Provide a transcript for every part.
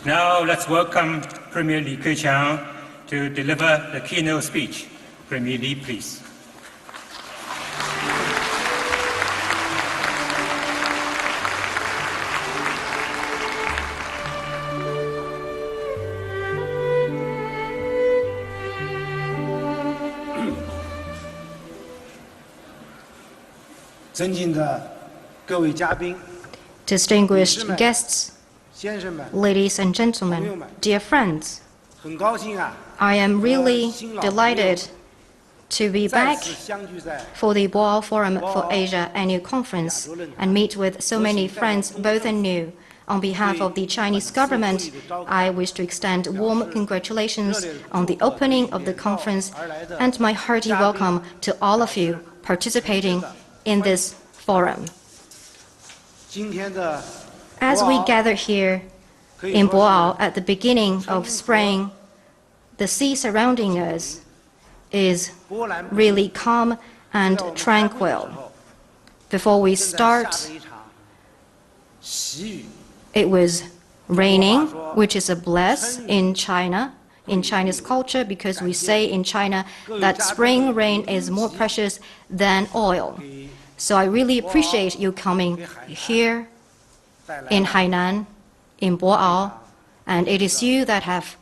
Now let's welcome Premier Li Keqiang to deliver the keynote speech. Premier Li, please. Distinguished guests, ladies and gentlemen, dear friends, I am really delighted to be back for the Boao Forum for Asia annual conference and meet with so many friends, both and new. On behalf of the Chinese government, I wish to extend warm congratulations on the opening of the conference and my hearty welcome to all of you participating in this forum. As we gather here in Boao at the beginning of spring, the sea surrounding us is really calm and tranquil. Before we start, it was raining, which is a bless in China, in Chinese culture, because we say in China that spring rain is more precious than oil. So I really appreciate you coming here in Hainan, in Boao, and it is you that have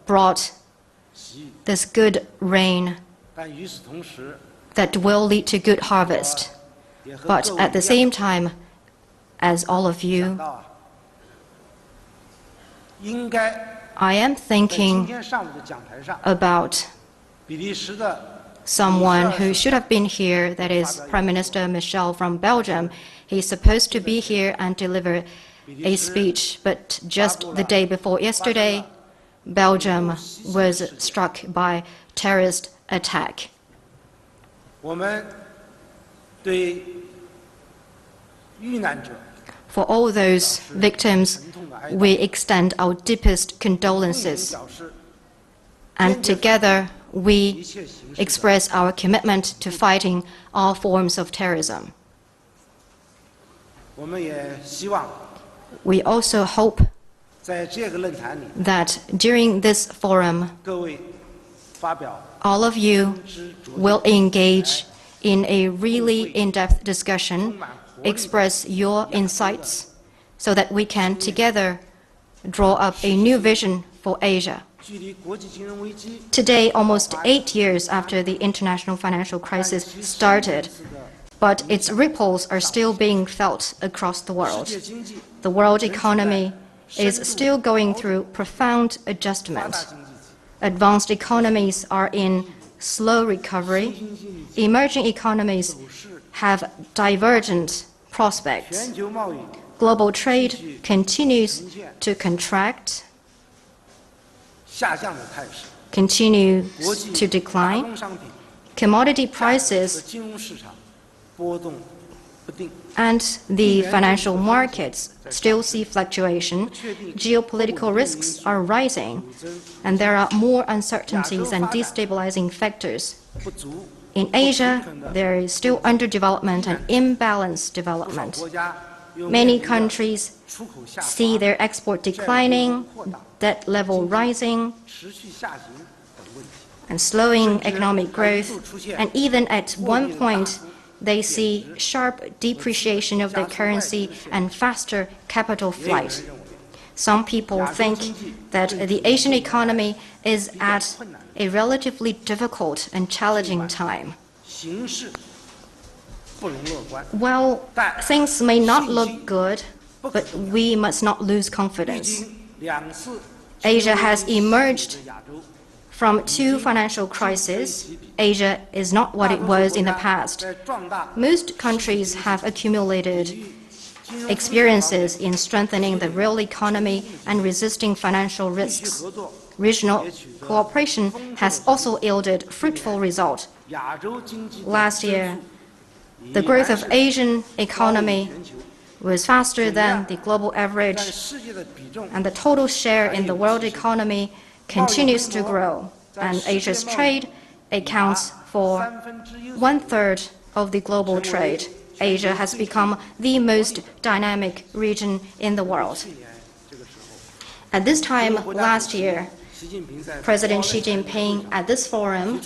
brought this good rain that will lead to good harvest. But at the same time, as all of you, I am thinking about someone who should have been here, that is Prime Minister Michel from Belgium. He's supposed to be here and deliver a speech, but just the day before yesterday, Belgium was struck by terrorist attack. For all those victims, we extend our deepest condolences, and together we express our commitment to fighting all forms of terrorism. We also hope that during this forum, all of you will engage in a really in-depth discussion, express your insights, so that we can together draw up a new vision for Asia. Today, almost 8 years after the international financial crisis started, but its ripples are still being felt across the world. The world economy is still going through profound adjustment. Advanced economies are in slow recovery. Emerging economies have divergent prospects. Global trade continues to contract, continues to decline. Commodity prices and the financial markets still see fluctuation. Geopolitical risks are rising, and there are more uncertainties and destabilizing factors. In Asia, there is still underdevelopment and imbalanced development. Many countries see their export declining, debt level rising, and slowing economic growth, and even at one point, they see sharp depreciation of their currency and faster capital flight. Some people think that the Asian economy is at a relatively difficult and challenging time. Well, things may not look good, but we must not lose confidence. Asia has emerged from 2 financial crises. Asia is not what it was in the past. Most countries have accumulated experiences in strengthening the real economy and resisting financial risks. Regional cooperation has also yielded fruitful results. Last year, the growth of Asian economy was faster than the global average, and the total share in the world economy continues to grow, and Asia's trade accounts for 1/3 of the global trade. Asia has become the most dynamic region in the world. At this time last year, President Xi Jinping at this forum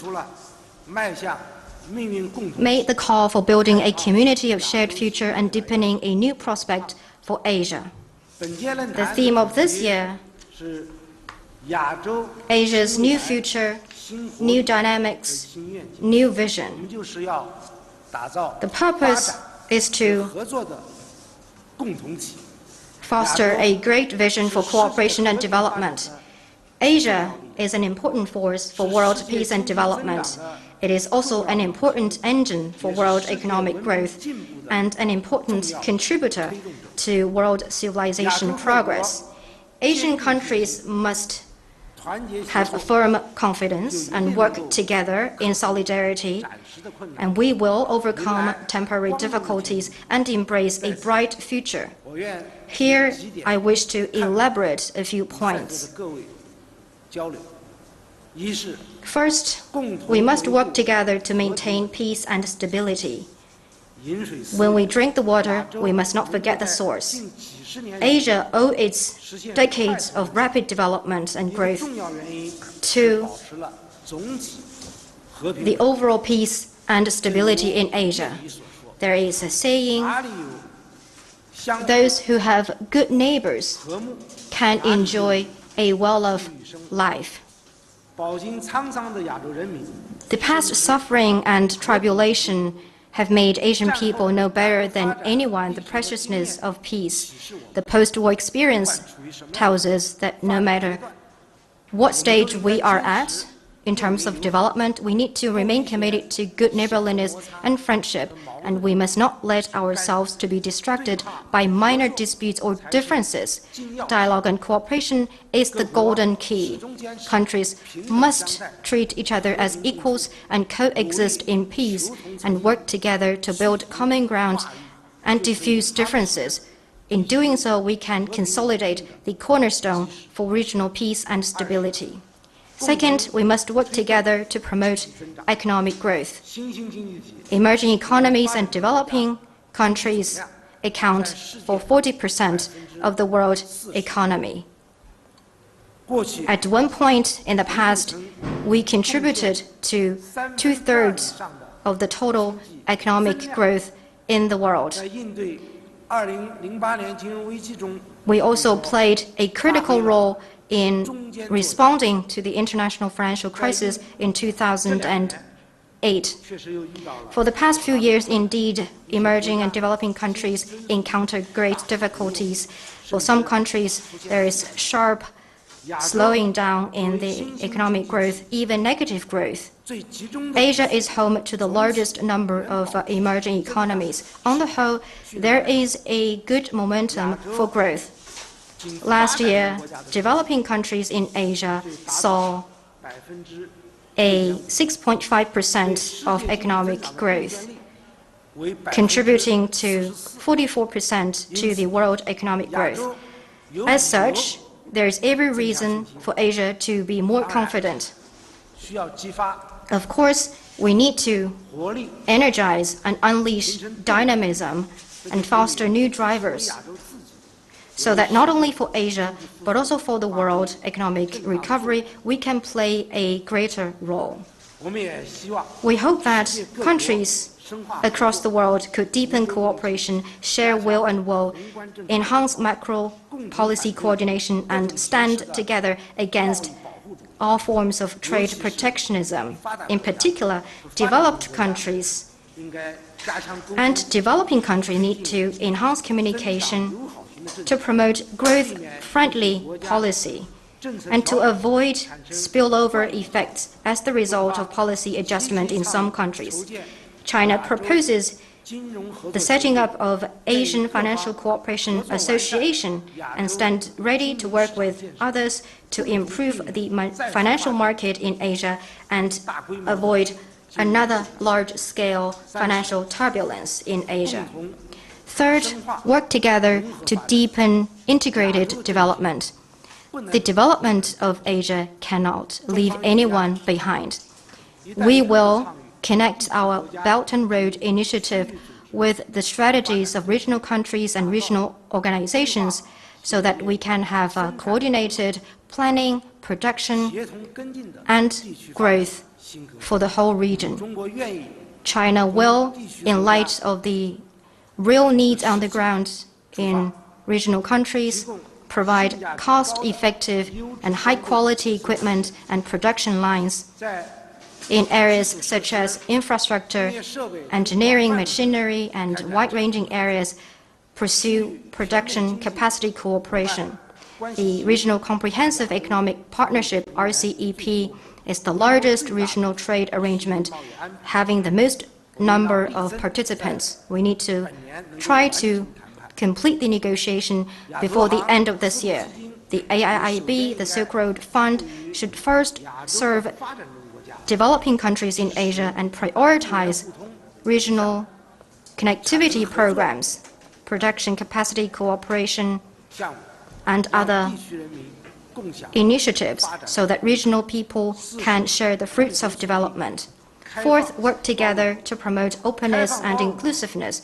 made the call for building a community of shared future and deepening a new prospect for Asia. The theme of this year, Asia's new future, new dynamics, new vision. The purpose is to foster a great vision for cooperation and development. Asia is an important force for world peace and development. It is also an important engine for world economic growth and an important contributor to world civilization progress. Asian countries must have firm confidence and work together in solidarity, and we will overcome temporary difficulties and embrace a bright future. Here, I wish to elaborate a few points. First, we must work together to maintain peace and stability. When we drink the water, we must not forget the source. Asia owes its decades of rapid development and growth to the overall peace and stability in Asia. There is a saying, those who have good neighbors can enjoy a well-loved life. The past suffering and tribulation have made Asian people know better than anyone the preciousness of peace. The post-war experience tells us that no matter what stage we are at in terms of development, we need to remain committed to good neighborliness and friendship, and we must not let ourselves to be distracted by minor disputes or differences. Dialogue and cooperation is the golden key. Countries must treat each other as equals and coexist in peace and work together to build common ground and diffuse differences. In doing so, we can consolidate the cornerstone for regional peace and stability. Second, we must work together to promote economic growth. Emerging economies and developing countries account for 40% of the world economy. At one point in the past, we contributed to 2/3 of the total economic growth in the world. We also played a critical role in responding to the international financial crisis in 2008. For the past few years, indeed, emerging and developing countries encounter great difficulties. For some countries, there is sharp slowing down in the economic growth, even negative growth. Asia is home to the largest number of emerging economies. On the whole, there is a good momentum for growth. Last year, developing countries in Asia saw a 6.5% of economic growth, contributing to 44% to the world economic growth. As such, there is every reason for Asia to be more confident. Of course, we need to energize and unleash dynamism and foster new drivers, so that not only for Asia, but also for the world economic recovery, we can play a greater role. We hope that countries across the world could deepen cooperation, share will and woe, enhance macro policy coordination, and stand together against all forms of trade protectionism. In particular, developed countries and developing countries need to enhance communication to promote growth-friendly policy and to avoid spillover effects as the result of policy adjustment in some countries. China proposes the setting up of Asian Financial Cooperation Association and stands ready to work with others to improve the financial market in Asia and avoid another large-scale financial turbulence in Asia. Third, work together to deepen integrated development. The development of Asia cannot leave anyone behind. We will connect our Belt and Road Initiative with the strategies of regional countries and regional organizations so that we can have coordinated planning, production, and growth for the whole region. China will, in light of the real needs on the ground in regional countries, provide cost-effective and high-quality equipment and production lines in areas such as infrastructure, engineering, machinery, and wide-ranging areas, pursue production capacity cooperation. The Regional Comprehensive Economic Partnership, RCEP, is the largest regional trade arrangement, having the most number of participants. We need to try to complete the negotiation before the end of this year. The AIIB, the Silk Road Fund, should first serve developing countries in Asia and prioritize regional connectivity programs, production capacity cooperation, and other initiatives so that regional people can share the fruits of development. Fourth, work together to promote openness and inclusiveness.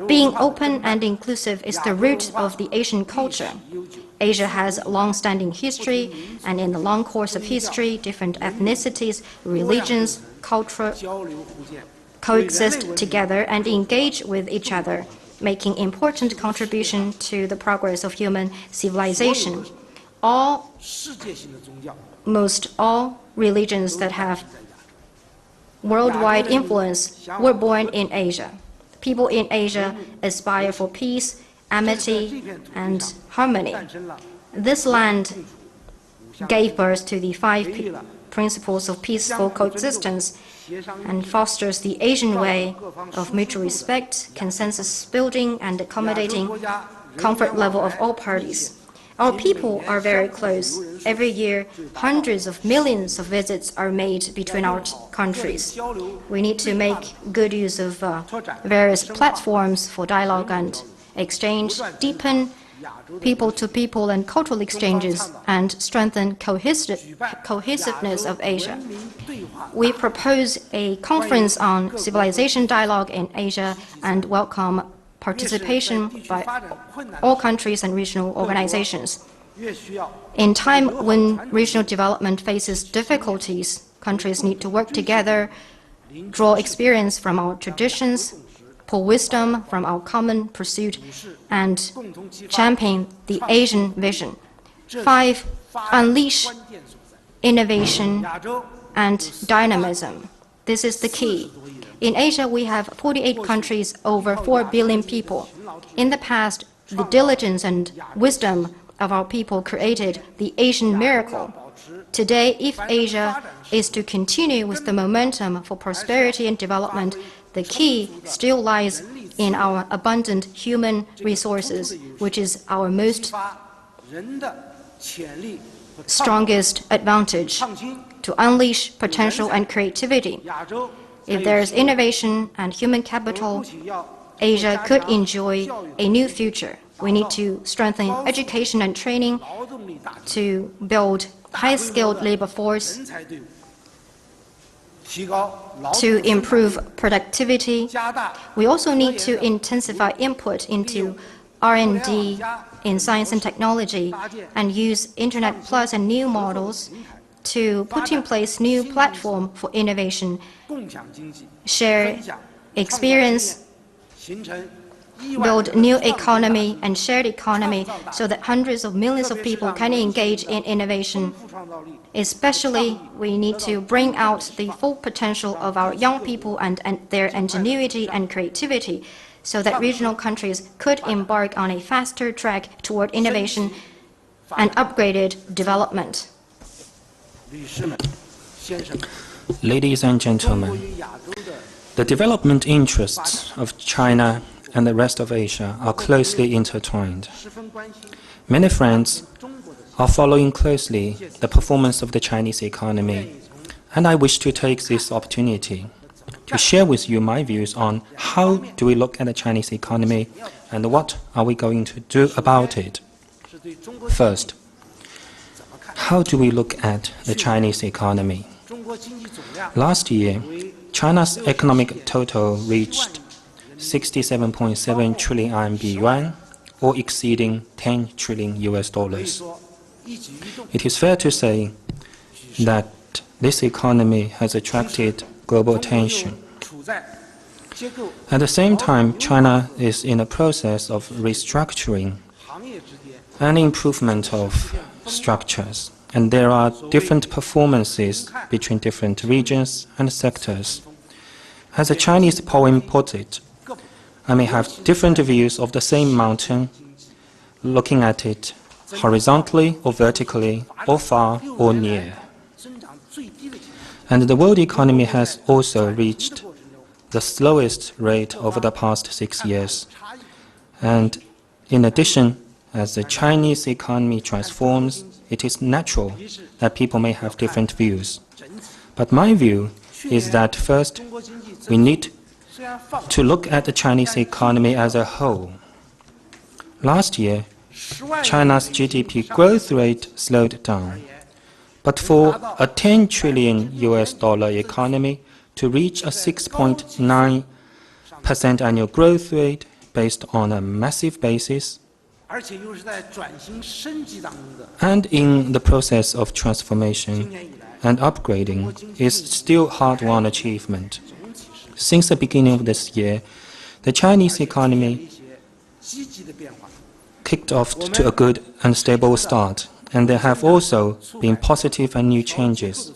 Being open and inclusive is the root of the Asian culture. Asia has long-standing history, and in the long course of history, different ethnicities, religions, culture coexist together and engage with each other, making important contribution to the progress of human civilization. Most all religions that have worldwide influence were born in Asia. People in Asia aspire for peace, amity, and harmony. This land gave birth to the five principles of peaceful coexistence and fosters the Asian way of mutual respect, consensus building, and accommodating comfort level of all parties. Our people are very close. Every year, hundreds of millions of visits are made between our countries. We need to make good use of various platforms for dialogue and exchange, deepen people-to-people and cultural exchanges, and strengthen cohesiveness of Asia. We propose a conference on civilization dialogue in Asia and welcome participation by all countries and regional organizations. In time when regional development faces difficulties, countries need to work together, draw experience from our traditions, pull wisdom from our common pursuit, and champion the Asian vision. 5. Unleash innovation and dynamism. This is the key. In Asia, we have 48 countries, over 4 billion people. In the past, the diligence and wisdom of our people created the Asian miracle. Today, if Asia is to continue with the momentum for prosperity and development, the key still lies in our abundant human resources, which is our most strongest advantage to unleash potential and creativity. If there is innovation and human capital, Asia could enjoy a new future. We need to strengthen education and training to build high-skilled labor force, to improve productivity. We also need to intensify input into R&D in science and technology and use Internet Plus and new models to put in place new platform for innovation, share experience, build new economy and shared economy so that hundreds of millions of people can engage in innovation. Especially, we need to bring out the full potential of our young people and their ingenuity and creativity so that regional countries could embark on a faster track toward innovation and upgraded development. Ladies and gentlemen, the development interests of China and the rest of Asia are closely intertwined. Many friends are following closely the performance of the Chinese economy, and I wish to take this opportunity to share with you my views on how do we look at the Chinese economy and what are we going to do about it. First, how do we look at the Chinese economy? Last year, China's economic total reached 67.7 trillion RMB yuan, or exceeding 10 trillion US dollars. It is fair to say that this economy has attracted global attention. At the same time, China is in a process of restructuring and improvement of structures, and there are different performances between different regions and sectors. As a Chinese poem put it, I may have different views of the same mountain, looking at it horizontally or vertically, or far or near. And the world economy has also reached the slowest rate over the past 6 years. And in addition, as the Chinese economy transforms, it is natural that people may have different views. But my view is that first, we need to look at the Chinese economy as a whole. Last year, China's GDP growth rate slowed down. But for a 10 trillion US dollar economy to reach a 6.9% annual growth rate based on a massive basis, and in the process of transformation and upgrading, is still hard-won achievement. Since the beginning of this year, the Chinese economy kicked off to a good and stable start, and there have also been positive and new changes.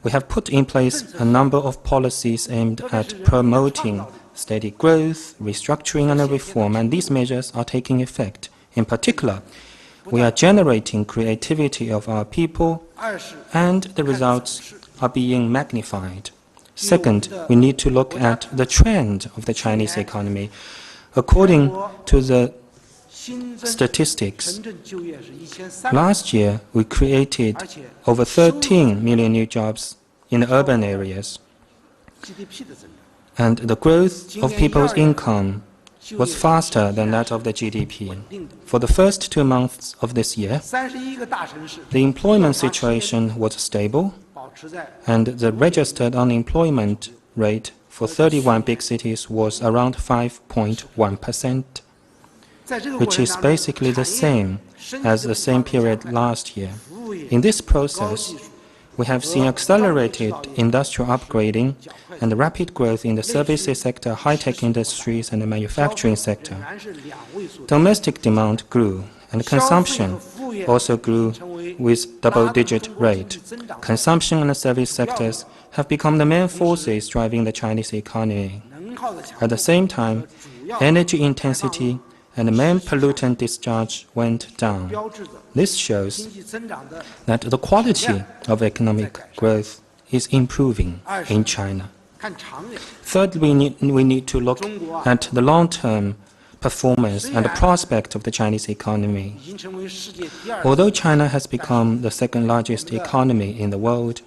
We have put in place a number of policies aimed at promoting steady growth, restructuring, and reform, and these measures are taking effect. In particular, we are generating creativity of our people, and the results are being magnified. Second, we need to look at the trend of the Chinese economy. According to the statistics, last year we created over 13 million new jobs in urban areas, and the growth of people's income was faster than that of the GDP. For the first 2 months of this year, the employment situation was stable, and the registered unemployment rate for 31 big cities was around 5.1%, which is basically the same as the same period last year. In this process, we have seen accelerated industrial upgrading and rapid growth in the services sector, high-tech industries, and the manufacturing sector. Domestic demand grew, and consumption also grew with double-digit rate. Consumption and the service sectors have become the main forces driving the Chinese economy. At the same time, energy intensity and the main pollutant discharge went down. This shows that the quality of economic growth is improving in China. Third, we need to look at the long-term performance and the prospect of the Chinese economy. Although China has become the second largest economy in the world,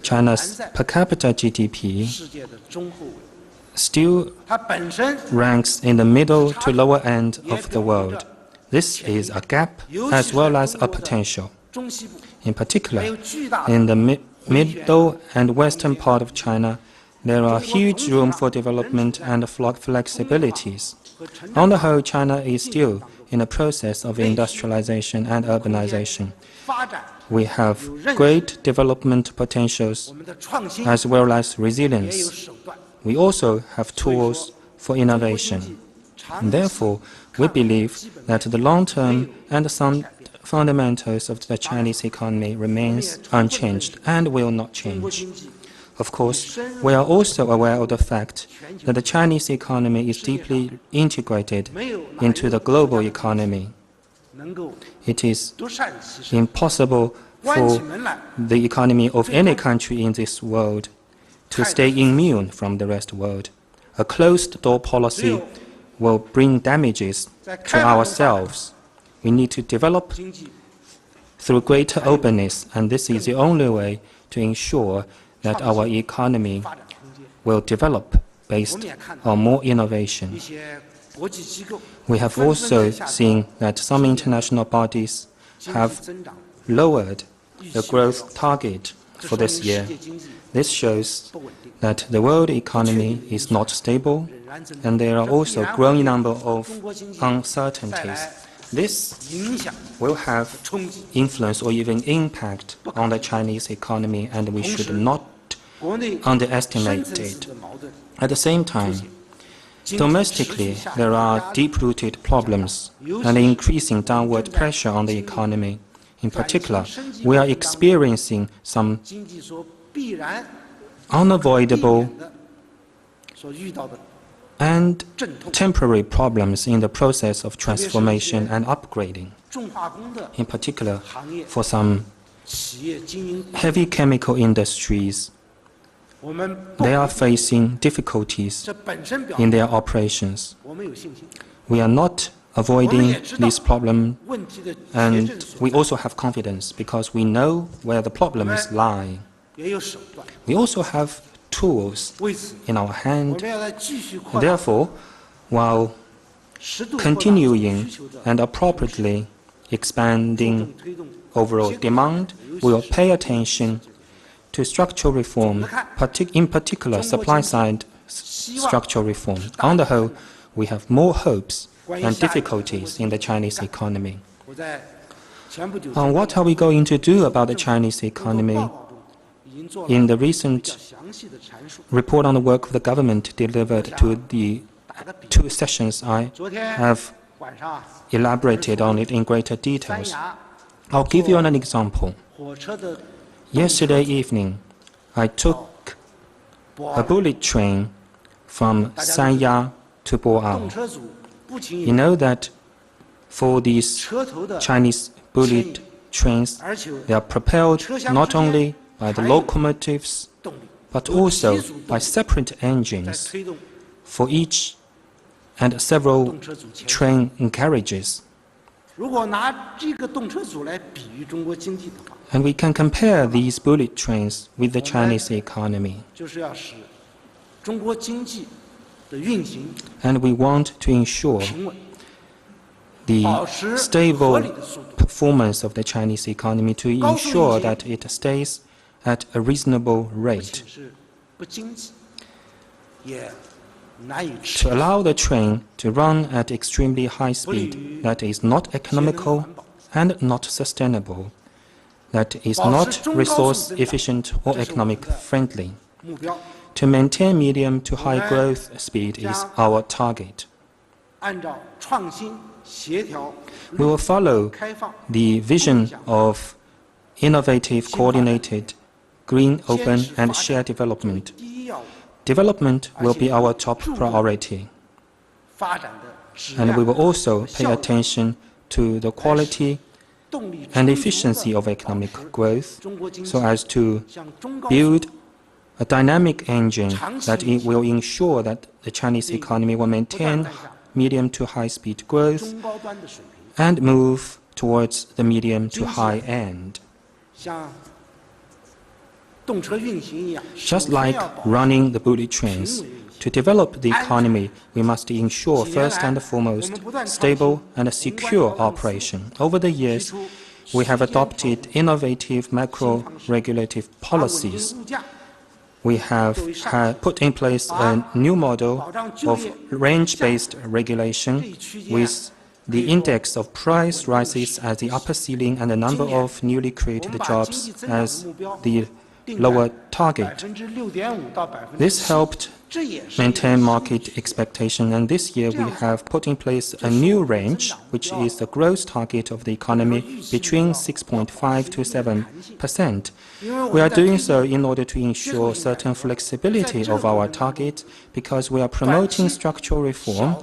China's per capita GDP still ranks in the middle to lower end of the world. This is a gap as well as a potential. In particular, in the middle and western part of China, there are huge room for development and flexibilities. On the whole, China is still in a process of industrialization and urbanization. We have great development potentials as well as resilience. We also have tools for innovation. And therefore, we believe that the long-term and sound fundamentals of the Chinese economy remains unchanged and will not change. Of course, we are also aware of the fact that the Chinese economy is deeply integrated into the global economy. It is impossible for the economy of any country in this world to stay immune from the rest of the world. A closed-door policy will bring damages to ourselves. We need to develop through greater openness, and this is the only way to ensure that our economy will develop based on more innovation. We have also seen that some international bodies have lowered the growth target for this year. This shows that the world economy is not stable, and there are also a growing number of uncertainties. This will have influence or even impact on the Chinese economy, and we should not underestimate it. At the same time, domestically, there are deep-rooted problems and increasing downward pressure on the economy. In particular, we are experiencing some unavoidable and temporary problems in the process of transformation and upgrading. In particular, for some heavy chemical industries, they are facing difficulties in their operations. We are not avoiding this problem, and we also have confidence because we know where the problems lie. We also have tools in our hand. Therefore, while continuing and appropriately expanding overall demand, we will pay attention to structural reform, in particular supply-side structural reform. On the whole, we have more hopes and difficulties in the Chinese economy. What are we going to do about the Chinese economy? In the recent report on the work of the government delivered to the 2 sessions, I have elaborated on it in greater details. I'll give you an example. Yesterday evening, I took a bullet train from Sanya to Boao. You know that for these Chinese bullet trains, they are propelled not only by the locomotives, but also by separate engines for each and several train carriages. And we can compare these bullet trains with the Chinese economy. And we want to ensure the stable performance of the Chinese economy, to ensure that it stays at a reasonable rate. To allow the train to run at extremely high speed, that is not economical and not sustainable, that is not resource efficient or economic friendly. To maintain medium to high growth speed is our target. We will follow the vision of innovative, coordinated, green, open, and shared development. Development will be our top priority. And we will also pay attention to the quality and efficiency of economic growth so as to build a dynamic engine that will ensure that the Chinese economy will maintain medium to high speed growth and move towards the medium to high end. Just like running the bullet trains, to develop the economy, we must ensure first and foremost stable and secure operation. Over the years, we have adopted innovative macro-regulative policies. We have put in place a new model of range-based regulation with the index of price rises as the upper ceiling and the number of newly created jobs as the lower target. This helped maintain market expectation, and this year we have put in place a new range, which is the growth target of the economy between 6.5 to 7%. We are doing so in order to ensure certain flexibility of our target, because we are promoting structural reform,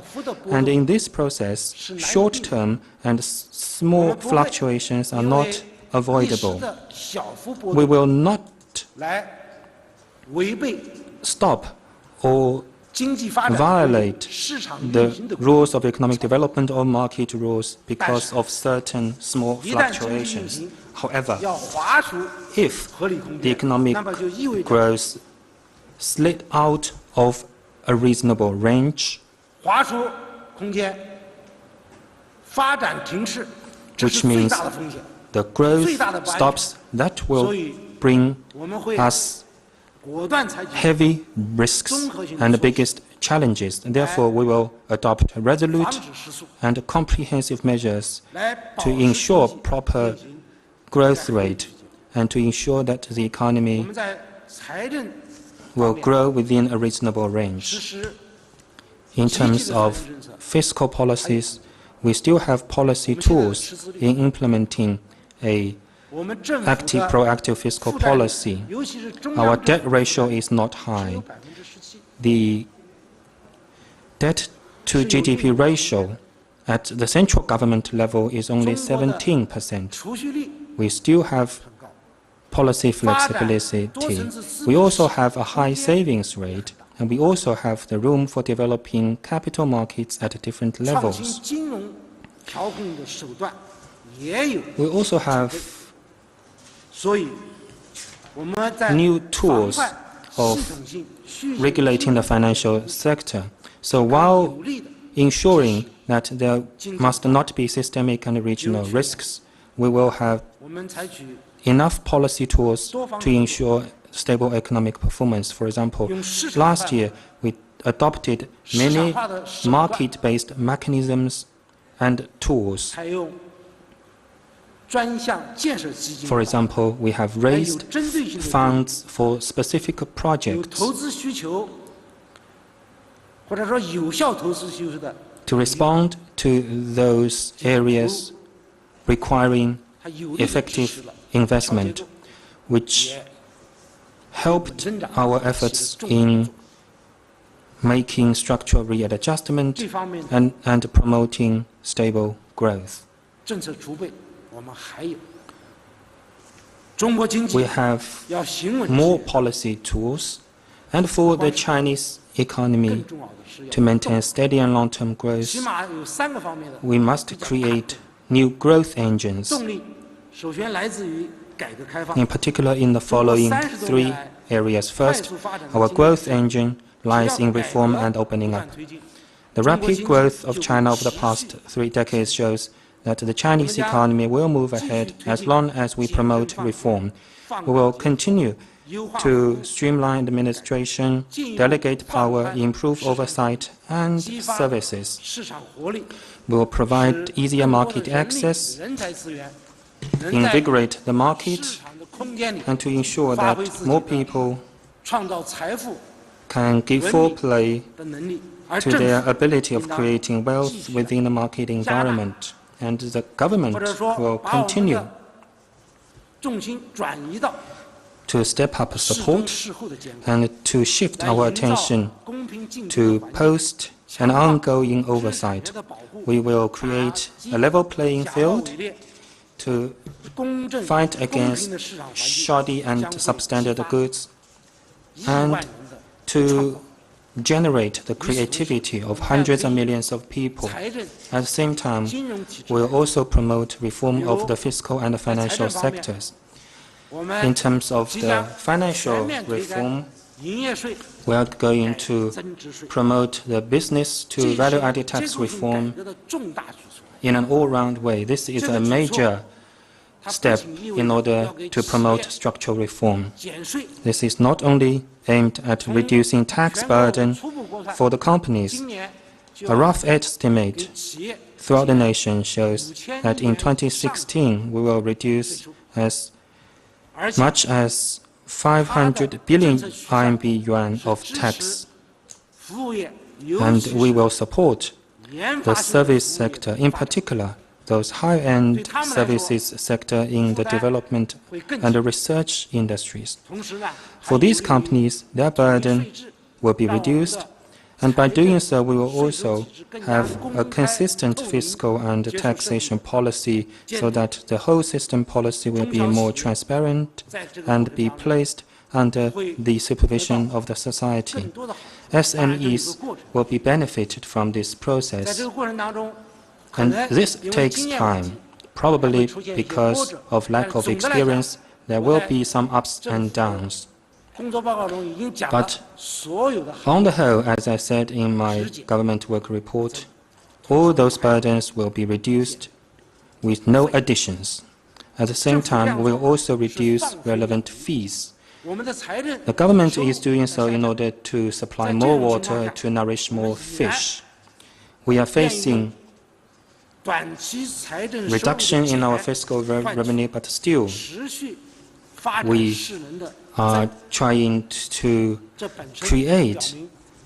and in this process, short-term and small fluctuations are not avoidable. We will not stop or violate the rules of economic development or market rules because of certain small fluctuations. However, if the economic growth slid out of a reasonable range, which means the growth stops, that will bring us heavy risks and the biggest challenges. And therefore, we will adopt resolute and comprehensive measures to ensure proper growth rate and to ensure that the economy will grow within a reasonable range. In terms of fiscal policies, we still have policy tools in implementing a active, proactive fiscal policy. Our debt ratio is not high. The debt to GDP ratio at the central government level is only 17%. We still have policy flexibility. We also have a high savings rate, and we also have the room for developing capital markets at different levels. We also have new tools of regulating the financial sector. So while ensuring that there must not be systemic and regional risks, we will have enough policy tools to ensure stable economic performance. For example, last year we adopted many market-based mechanisms and tools. For example, we have raised funds for specific projects to respond to those areas requiring effective investment, which helped our efforts in making structural readjustment and promoting stable growth. We have more policy tools, and for the Chinese economy to maintain steady and long-term growth, we must create new growth engines, in particular in the following three areas. First, our growth engine lies in reform and opening up. The rapid growth of China over the past 3 decades shows that the Chinese economy will move ahead as long as we promote reform. We will continue to streamline administration, delegate power, improve oversight and services. We will provide easier market access, invigorate the market, and to ensure that more people can give full play to their ability of creating wealth within the market environment. And the government will continue to step up support and to shift our attention to post and ongoing oversight. We will create a level playing field to fight against shoddy and substandard goods and to generate the creativity of hundreds of millions of people. At the same time, we will also promote reform of the fiscal and the financial sectors. In terms of the financial reform, we are going to promote the business to value-added tax reform in an all-round way. This is a major step in order to promote structural reform. This is not only aimed at reducing tax burden for the companies. A rough estimate throughout the nation shows that in 2016 we will reduce as much as 500 billion RMB yuan of tax, and we will support the service sector, in particular those high-end services sector in the development and the research industries. For these companies, their burden will be reduced, and by doing so, we will also have a consistent fiscal and taxation policy so that the whole system policy will be more transparent and be placed under the supervision of the society. SMEs will be benefited from this process. And this takes time. Probably because of lack of experience, there will be some ups and downs. But on the whole, as I said in my government work report, all those burdens will be reduced with no additions. At the same time, we will also reduce relevant fees. The government is doing so in order to supply more water to nourish more fish. We are facing reduction in our fiscal revenue, but still we are trying to create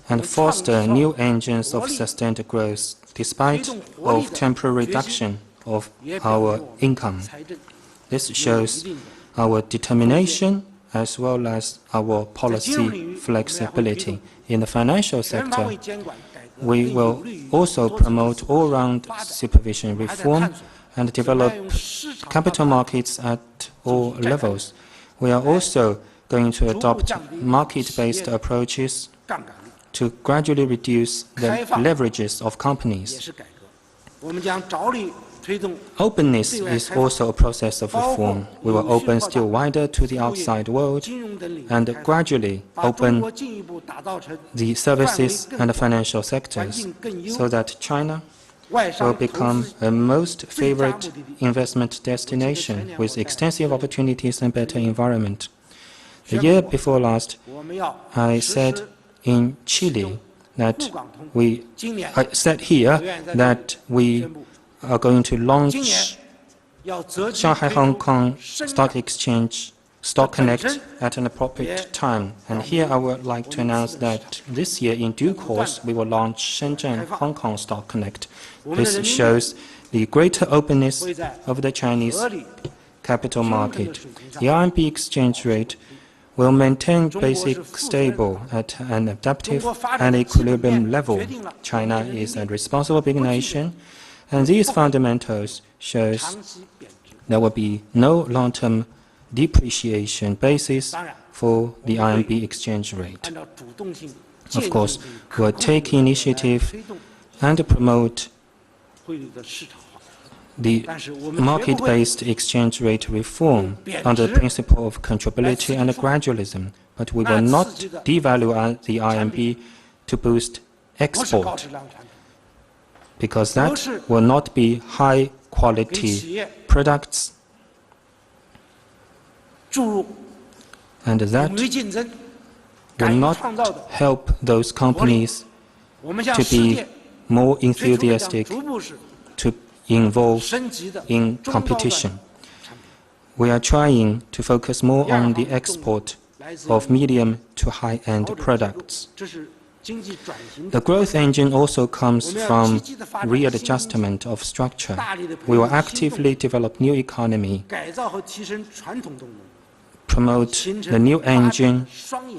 and foster new engines of sustained growth despite of temporary reduction of our income. This shows our determination as well as our policy flexibility. In the financial sector, we will also promote all-round supervision reform and develop capital markets at all levels. We are also going to adopt market-based approaches to gradually reduce the leverages of companies. Openness is also a process of reform. We will open still wider to the outside world and gradually open the services and the financial sectors so that China will become a most favorite investment destination with extensive opportunities and better environment. The year before last, I said in Chile that we are going to launch Shanghai Hong Kong Stock Exchange Stock Connect at an appropriate time. And here I would like to announce that this year, in due course, we will launch Shenzhen Hong Kong Stock Connect. This shows the greater openness of the Chinese capital market. The RMB exchange rate will maintain basic stable at an adaptive and equilibrium level. China is a responsible big nation, and these fundamentals shows there will be no long-term depreciation basis for the RMB exchange rate. Of course, we'll take initiative and promote the market-based exchange rate reform under the principle of controllability and gradualism, but we will not devalue the RMB to boost export, because that will not be high-quality products, and that will not help those companies to be more enthusiastic to involve in competition. We are trying to focus more on the export of medium to high-end products. The growth engine also comes from readjustment of structure. We will actively develop new economy, promote the new engine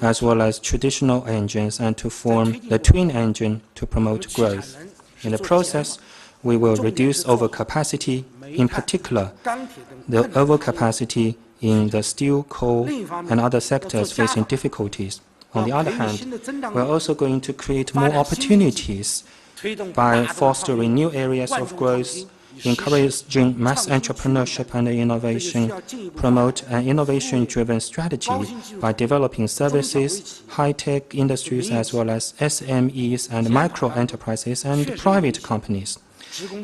as well as traditional engines, and to form the twin engine to promote growth. In the process, we will reduce overcapacity, in particular, the overcapacity in the steel, coal, and other sectors facing difficulties. On the other hand, we are also going to create more opportunities by fostering new areas of growth, encouraging mass entrepreneurship and innovation, promote an innovation-driven strategy by developing services, high-tech industries, as well as SMEs and micro-enterprises and private companies.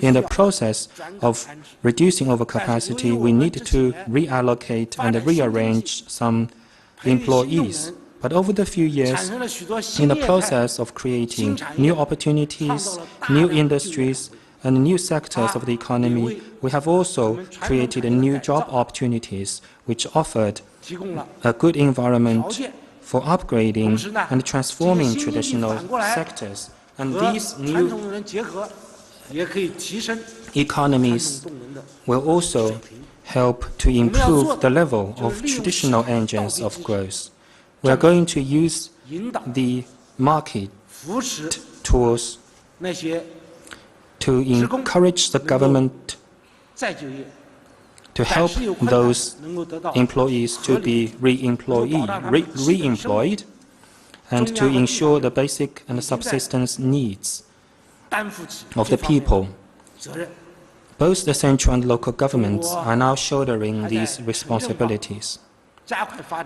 In the process of reducing overcapacity, we need to reallocate and rearrange some employees. But over the few years, in the process of creating new opportunities, new industries, and new sectors of the economy, we have also created new job opportunities, which offered a good environment for upgrading and transforming traditional sectors. And these new economies will also help to improve the level of traditional engines of growth. We are going to use the market tools to encourage the government to help those employees to be re-employed and to ensure the basic and subsistence needs of the people. Both the central and local governments are now shouldering these responsibilities.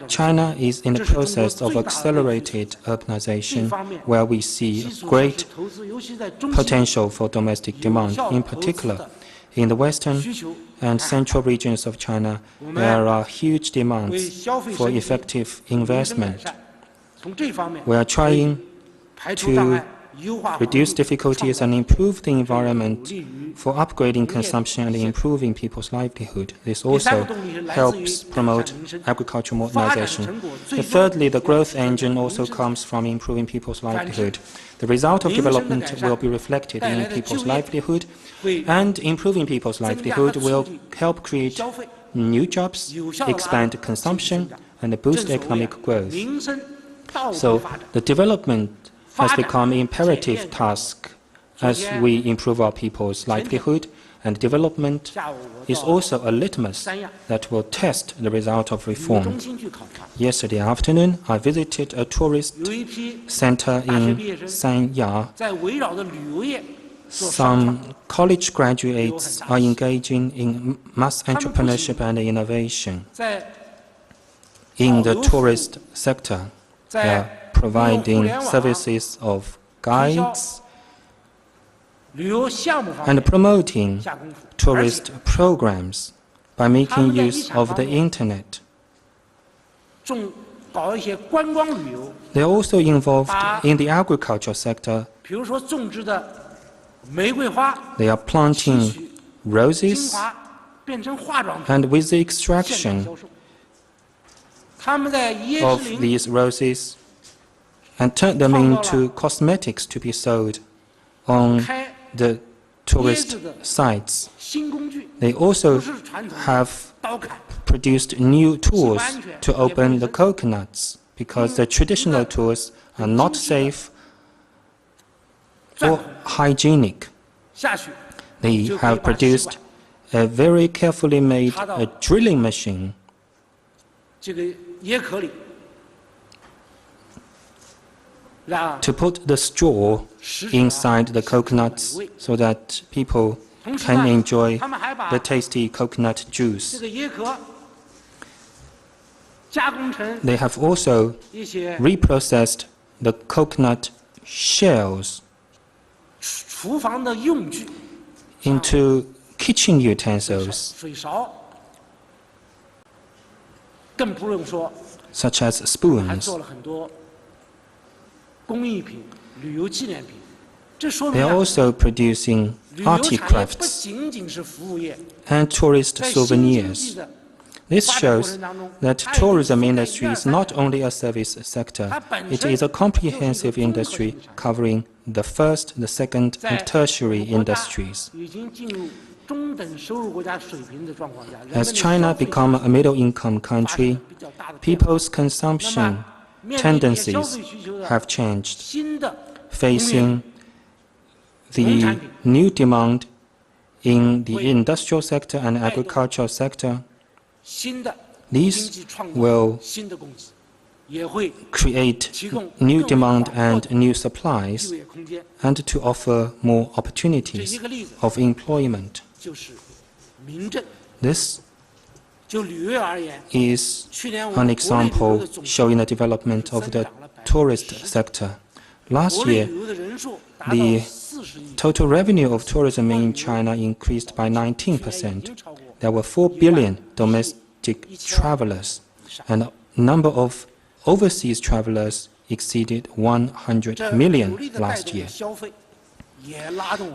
China is in the process of accelerated urbanization, where we see great potential for domestic demand. In particular, In the western and central regions of China, there are huge demands for effective investment. We are trying to reduce difficulties and improve the environment for upgrading consumption and improving people's livelihood. This also helps promote agricultural modernization. Thirdly, the growth engine also comes from improving people's livelihood. The result of development will be reflected in people's livelihood, and improving people's livelihood will help create new jobs, expand consumption, and boost economic growth. So the development has become an imperative task as we improve our people's livelihood, and development is also a litmus that will test the result of reform. Yesterday afternoon, I visited a tourist center in Sanya. Some college graduates are engaging in mass entrepreneurship and innovation. In the tourist sector, they are providing services of guides and promoting tourist programs by making use of the internet. They are also involved in the agriculture sector. They are planting roses, and with the extraction of these roses, and turn them into cosmetics to be sold on the tourist sites. They also have produced new tools to open the coconuts because the traditional tools are not safe or hygienic. They have produced a very carefully made drilling machine to put the straw inside the coconuts so that people can enjoy the tasty coconut juice. They have also reprocessed the coconut shells into kitchen utensils, such as spoons. They are also producing articrafts and tourist souvenirs. This shows that tourism industry is not only a service sector, it is a comprehensive industry covering the first, the second, and tertiary industries. As China becomes a middle-income country, people's consumption tendencies have changed, facing the new demand in the industrial sector and agricultural sector. These will create new demand and new supplies, and to offer more opportunities of employment. This is an example showing the development of the tourist sector. Last year, the total revenue of tourism in China increased by 19%. There were 4 billion domestic travelers, and the number of overseas travelers exceeded 100 million last year.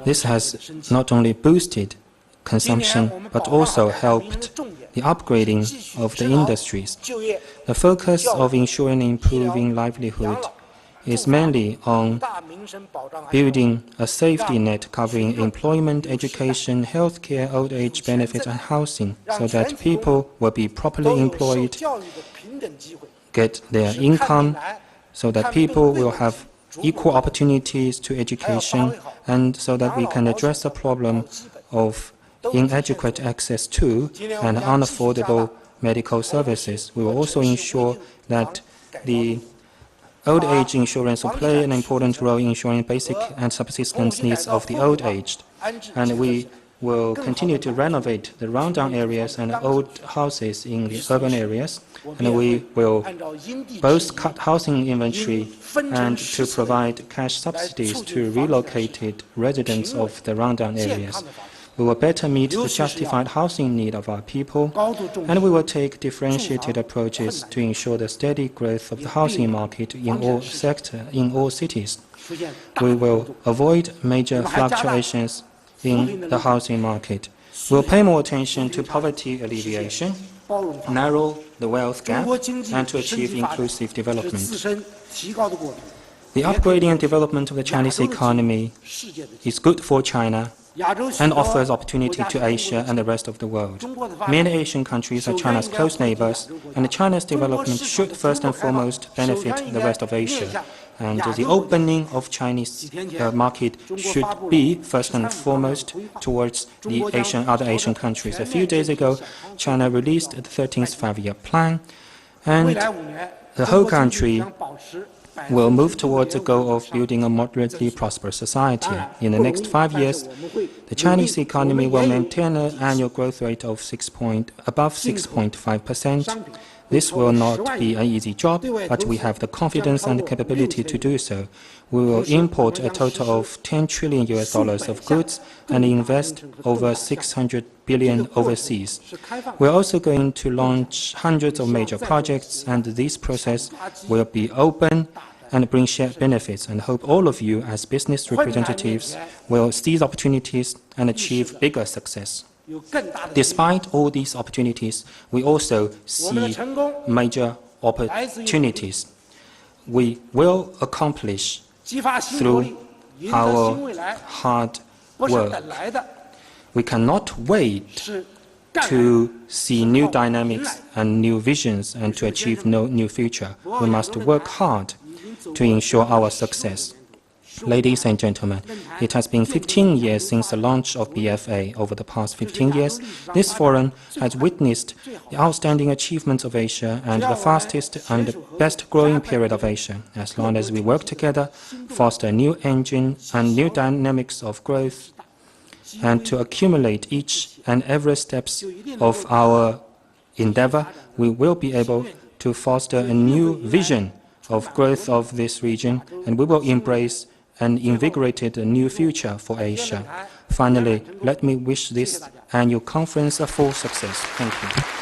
This has not only boosted consumption, but also helped the upgrading of the industries. The focus of ensuring and improving livelihood is mainly on building a safety net covering employment, education, healthcare, old age benefits, and housing, so that people will be properly employed, get their income, so that people will have equal opportunities to education, and so that we can address the problem of inadequate access to and unaffordable medical services. We will also ensure that the old age insurance will play an important role in ensuring basic and subsistence needs of the old aged. And we will continue to renovate the rundown areas and old houses in the urban areas. And we will both cut housing inventory and to provide cash subsidies to relocated residents of the rundown areas. We will better meet the justified housing need of our people, and we will take differentiated approaches to ensure the steady growth of the housing market in all cities. We will avoid major fluctuations in the housing market. We will pay more attention to poverty alleviation, narrow the wealth gap, and to achieve inclusive development. The upgrading and development of the Chinese economy is good for China and offers opportunity to Asia and the rest of the world. Many Asian countries are China's close neighbors, and China's development should first and foremost benefit the rest of Asia. And the opening of Chinese market should be first and foremost towards the other Asian countries. A few days ago, China released the 13th five-year plan, and the whole country will move towards the goal of building a moderately prosperous society. In the next 5 years, the Chinese economy will maintain an annual growth rate of above 6.5%. This will not be an easy job, but we have the confidence and the capability to do so. We will import a total of $10 trillion of goods and invest over 600 billion overseas. We're also going to launch hundreds of major projects, and this process will be open and bring shared benefits, and hope all of you as business representatives will seize opportunities and achieve bigger success. Despite all these opportunities, we also see major opportunities. We will accomplish through our hard work. We cannot wait to see new dynamics and new visions and to achieve no new future. We must work hard to ensure our success. Ladies and gentlemen, it has been 15 years since the launch of BFA. Over the past 15 years, this forum has witnessed the outstanding achievements of Asia and the fastest and best growing period of Asia. As long as we work together, foster a new engine and new dynamics of growth, and to accumulate each and every steps of our endeavor, we will be able to foster a new vision of growth of this region, and we will embrace an invigorated new future for Asia. Finally, let me wish this annual conference a full success. Thank you.